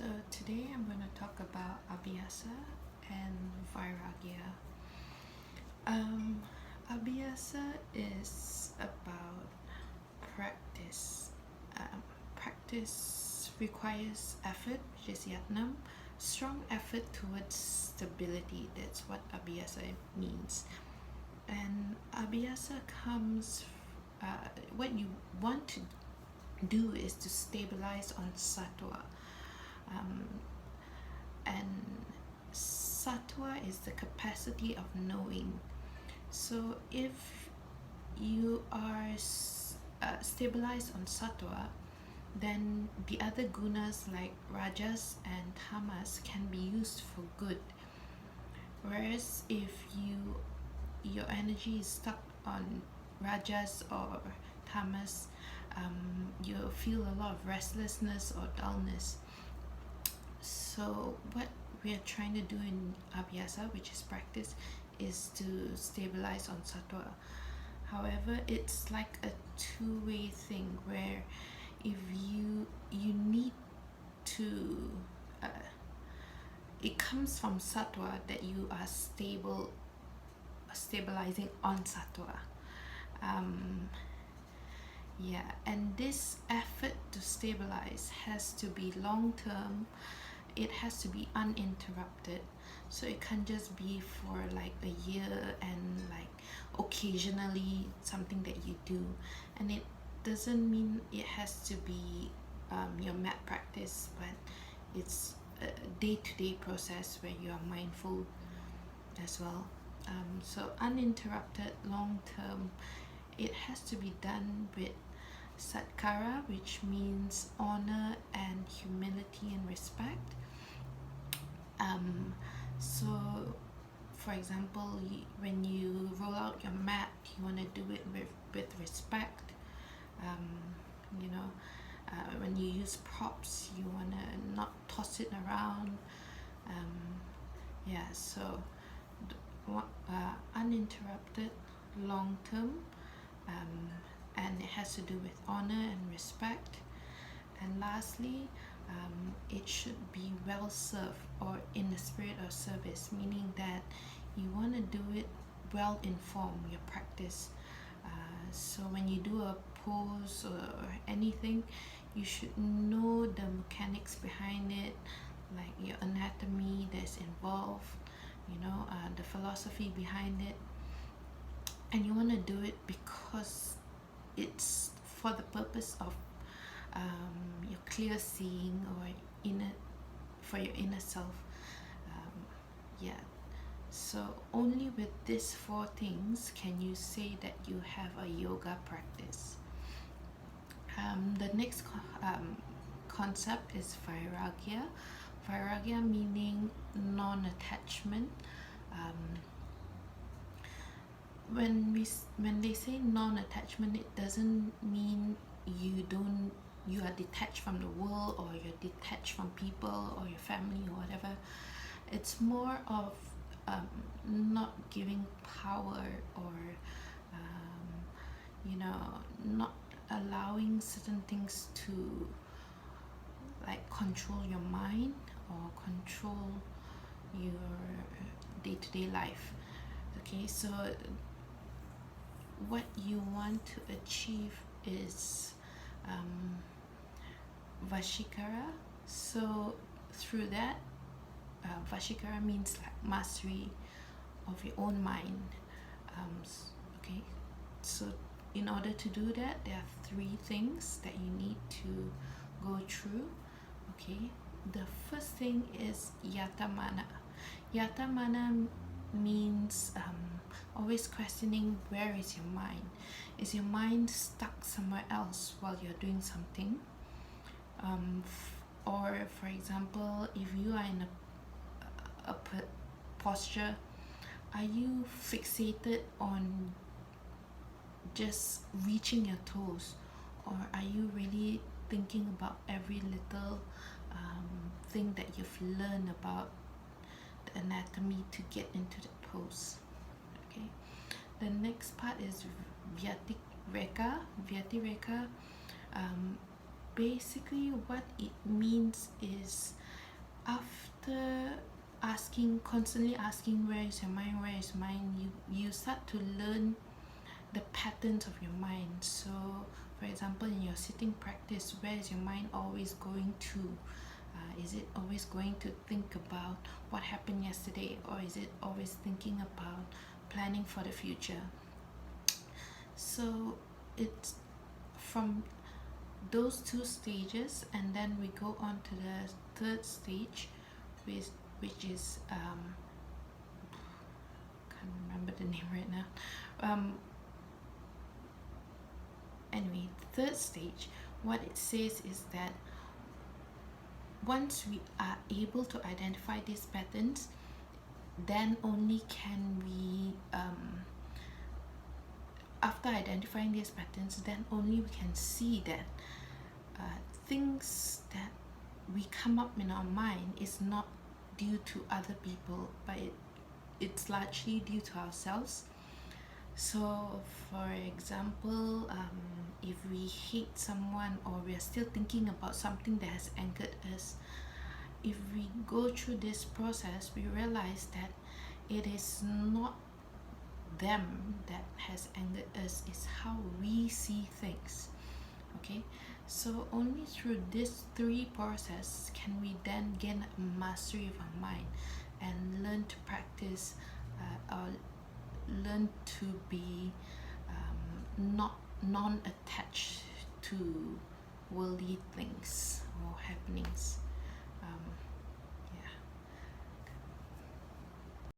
So today I'm going to talk about Abhyasa and Vairagya. Um, Abhyasa is about practice. Practice requires effort, which is yatnam, strong effort towards stability. That's what Abhyasa means. And Abhyasa comes, what you want to do is to stabilize on sattva. Um, and sattva is the capacity of knowing. So if you are stabilized on sattva, then the other gunas like rajas and tamas can be used for good. Whereas if your energy is stuck on rajas or tamas, you feel a lot of restlessness or dullness. So what we are trying to do in Abhyasa, which is practice, is to stabilize on sattva. However, it's like a two-way thing where if you need to it comes from sattva that you are stabilizing on sattva. Yeah, and this effort to stabilize has to be long term. It has to be uninterrupted, so it can't just be for like a year and like occasionally something that you do. And it doesn't mean it has to be your mat practice, but it's a day-to-day process where you are mindful as well. So uninterrupted, long term, it has to be done with satkara, which means honor and humility and respect. So for example, when you roll out your mat, you want to do it with respect. When you use props, you want to not toss it around. So uninterrupted, long term, and it has to do with honor and respect. And lastly, it should be well served or in the spirit of service, meaning that you want to do it well informed, your practice. So when you do a pose or anything, you should know the mechanics behind it, like your anatomy that's involved, the philosophy behind it. And you want to do it because it's for the purpose of your clear seeing or for your inner self. So only with these four things can you say that you have a yoga practice. The next concept is Vairagya. Vairagya meaning non-attachment. When they say non-attachment, it doesn't mean you are detached from the world, or you're detached from people or your family or whatever. It's more of not giving power, or not allowing certain things to like control your mind or control your day-to-day life. Okay, so what you want to achieve is Vashikara. So through that, Vashikara means like mastery of your own mind. Okay, so in order to do that, there are three things that you need to go through. Okay, the first thing is yatamana. Yatamana means always questioning, where is your mind? Is your mind stuck somewhere else while you're doing something? Or for example, if you are in a posture, are you fixated on just reaching your toes, or are you really thinking about every little thing that you've learned about the anatomy to get into the pose? Okay, the next part is Vyatireka. Vyatireka basically what it means is, after constantly asking where is your mind, you start to learn the patterns of your mind. So for example, in your sitting practice, where is your mind always going to? Is it always going to think about what happened yesterday, or is it always thinking about planning for the future? So it's from those two stages, and then we go on to the third stage, which is can't remember the name right now. Anyway, the third stage, what it says is that once we are able to identify these patterns, then only can we after identifying these patterns, then only we can see that things that we come up in our mind is not due to other people, but it's largely due to ourselves. So for example, if we hate someone, or we are still thinking about something that has angered us, if we go through this process, we realize that it is not them that has angered us, is how we see things. Okay, so only through this three process can we then gain a mastery of our mind and learn to practice or learn to be not non-attached to worldly things or happenings.